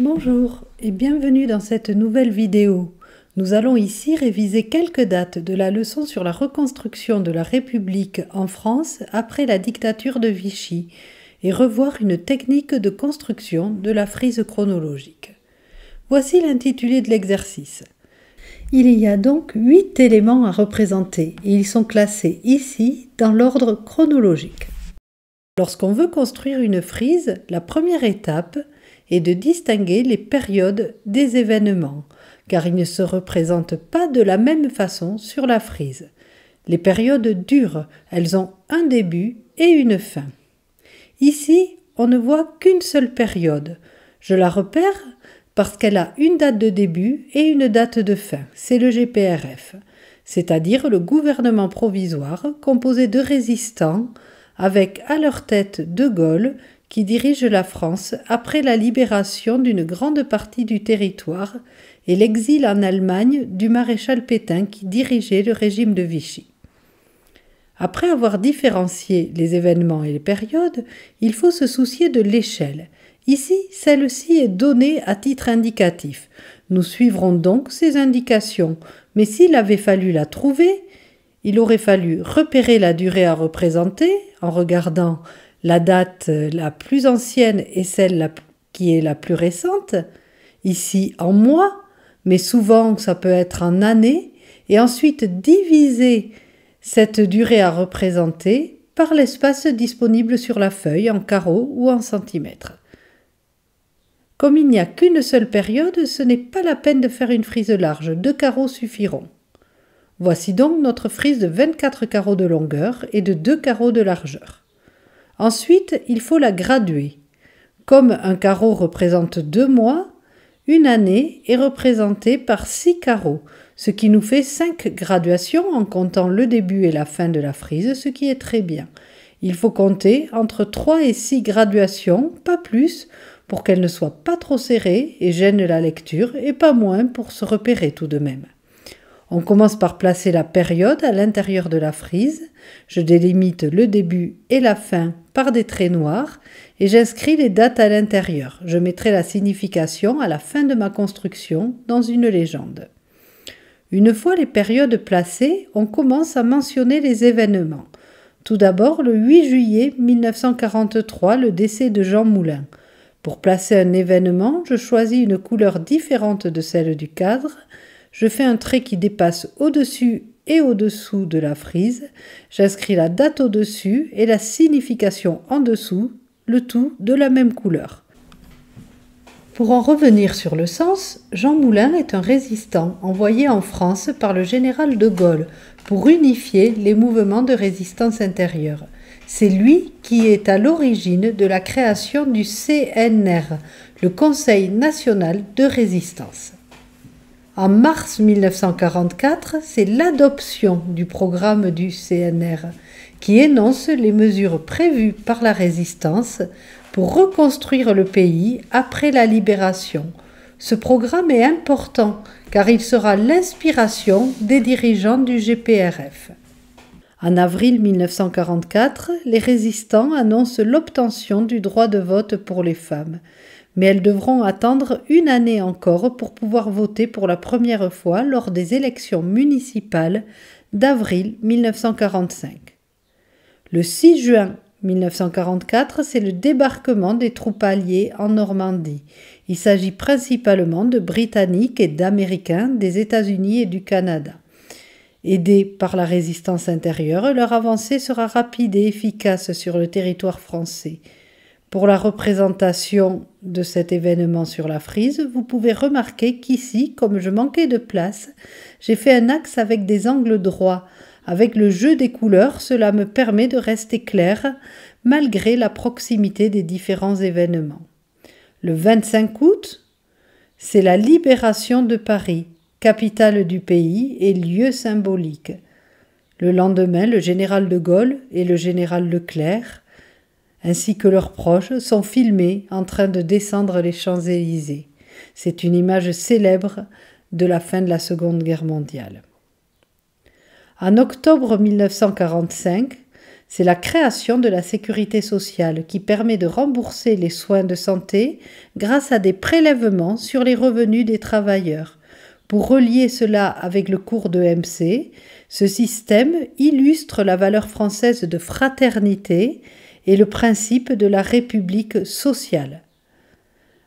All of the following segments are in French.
Bonjour et bienvenue dans cette nouvelle vidéo. Nous allons ici réviser quelques dates de la leçon sur la reconstruction de la République en France après la dictature de Vichy et revoir une technique de construction de la frise chronologique. Voici l'intitulé de l'exercice. Il y a donc 8 éléments à représenter et ils sont classés ici dans l'ordre chronologique. Lorsqu'on veut construire une frise, la première étape est de distinguer les périodes des événements, car ils ne se représentent pas de la même façon sur la frise. Les périodes durent, elles ont un début et une fin. Ici, on ne voit qu'une seule période. Je la repère parce qu'elle a une date de début et une date de fin. C'est le GPRF, c'est-à-dire le gouvernement provisoire composé de résistants avec à leur tête De Gaulle qui dirige la France après la libération d'une grande partie du territoire et l'exil en Allemagne du maréchal Pétain qui dirigeait le régime de Vichy. Après avoir différencié les événements et les périodes, il faut se soucier de l'échelle. Ici, celle-ci est donnée à titre indicatif. Nous suivrons donc ces indications, mais s'il avait fallu la trouver, il aurait fallu repérer la durée à représenter en regardant la date la plus ancienne et celle qui est la plus récente, ici en mois, mais souvent ça peut être en années, et ensuite diviser cette durée à représenter par l'espace disponible sur la feuille en carreaux ou en centimètres. Comme il n'y a qu'une seule période, ce n'est pas la peine de faire une frise large, 2 carreaux suffiront. Voici donc notre frise de 24 carreaux de longueur et de 2 carreaux de largeur. Ensuite, il faut la graduer. Comme un carreau représente 2 mois, une année est représentée par 6 carreaux, ce qui nous fait 5 graduations en comptant le début et la fin de la frise, ce qui est très bien. Il faut compter entre 3 et 6 graduations, pas plus, pour qu'elles ne soient pas trop serrées et gênent la lecture, et pas moins pour se repérer tout de même. On commence par placer la période à l'intérieur de la frise. Je délimite le début et la fin par des traits noirs et j'inscris les dates à l'intérieur. Je mettrai la signification à la fin de ma construction dans une légende. Une fois les périodes placées, on commence à mentionner les événements. Tout d'abord, le 8 juillet 1943, le décès de Jean Moulin. Pour placer un événement, je choisis une couleur différente de celle du cadre. Je fais un trait qui dépasse au-dessus et au-dessous de la frise. J'inscris la date au-dessus et la signification en dessous, le tout de la même couleur. Pour en revenir sur le sens, Jean Moulin est un résistant envoyé en France par le général De Gaulle pour unifier les mouvements de résistance intérieure. C'est lui qui est à l'origine de la création du CNR, le Conseil national de résistance. En mars 1944, c'est l'adoption du programme du CNR qui énonce les mesures prévues par la résistance pour reconstruire le pays après la libération. Ce programme est important car il sera l'inspiration des dirigeants du GPRF. En avril 1944, les résistants annoncent l'obtention du droit de vote pour les femmes. Mais elles devront attendre une année encore pour pouvoir voter pour la première fois lors des élections municipales d'avril 1945. Le 6 juin 1944, c'est le débarquement des troupes alliées en Normandie. Il s'agit principalement de Britanniques et d'Américains des États-Unis et du Canada. Aidés par la résistance intérieure, leur avancée sera rapide et efficace sur le territoire français. Pour la représentation de cet événement sur la frise, vous pouvez remarquer qu'ici, comme je manquais de place, j'ai fait un axe avec des angles droits. Avec le jeu des couleurs, cela me permet de rester clair malgré la proximité des différents événements. Le 25 août, c'est la libération de Paris, capitale du pays et lieu symbolique. Le lendemain, le général de Gaulle et le général Leclerc ainsi que leurs proches, sont filmés en train de descendre les Champs-Élysées. C'est une image célèbre de la fin de la Seconde Guerre mondiale. En octobre 1945, C'est la création de la sécurité sociale qui permet de rembourser les soins de santé grâce à des prélèvements sur les revenus des travailleurs. Pour relier cela avec le cours de MC, ce système illustre la valeur française de fraternité et le principe de la République sociale.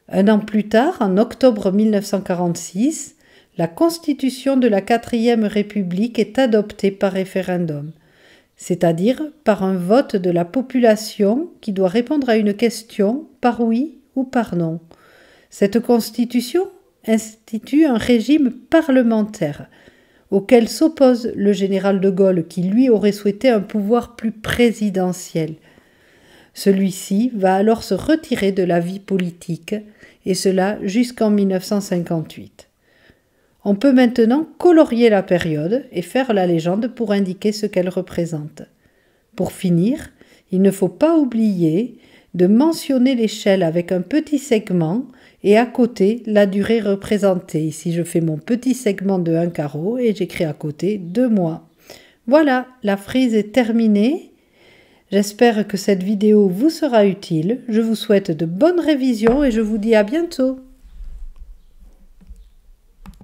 Un an plus tard, en octobre 1946, la Constitution de la 4e République est adoptée par référendum, c'est-à-dire par un vote de la population qui doit répondre à une question par oui ou par non. Cette Constitution institue un régime parlementaire auquel s'oppose le général de Gaulle qui lui aurait souhaité un pouvoir plus présidentiel. Celui-ci va alors se retirer de la vie politique et cela jusqu'en 1958. On peut maintenant colorier la période et faire la légende pour indiquer ce qu'elle représente. Pour finir, il ne faut pas oublier de mentionner l'échelle avec un petit segment et à côté la durée représentée. Ici je fais mon petit segment de 1 carreau et j'écris à côté 2 mois. Voilà, la frise est terminée. J'espère que cette vidéo vous sera utile. Je vous souhaite de bonnes révisions et je vous dis à bientôt.